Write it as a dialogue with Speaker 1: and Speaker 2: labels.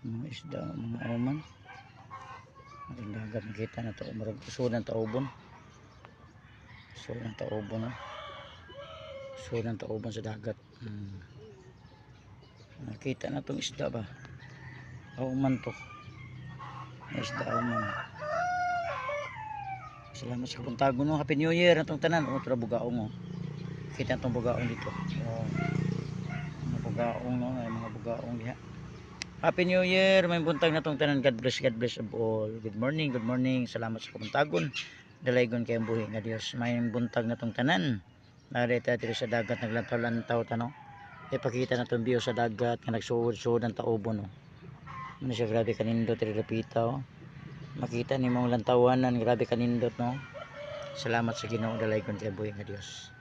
Speaker 1: mga isda, mga auman. Ang dagat nakita na to, marag usod ng taubon. Usod ng taubon, no? Usod ng taubon sa dagat. Nakita na tong isda ba? Auman to. Isda auman. Salamat sa puntago, no? Happy New Year atong tanan. Tra bugaong, oh. Kita tong bugaong dito. Mga bugaong, no? Ay mga bugaong diha. Happy New Year, may buntag na tong tanan. God bless of all. Good morning, good morning. Salamat sa kapuntagon. Dalaygon kayong buhi nga Dios. May buntag na tong tanan. Narita dito sa dagat naglantaw-lantaw tano. Ipakita na tong view sa dagat nga nagsuod-suod ang taubon, no. Ano siya, grabe kanindot diri dapita, oh. Makita ni mong lantawanan, grabe kanindot, no. Salamat sa Ginoo, dalaygon kayong buhi nga Dios.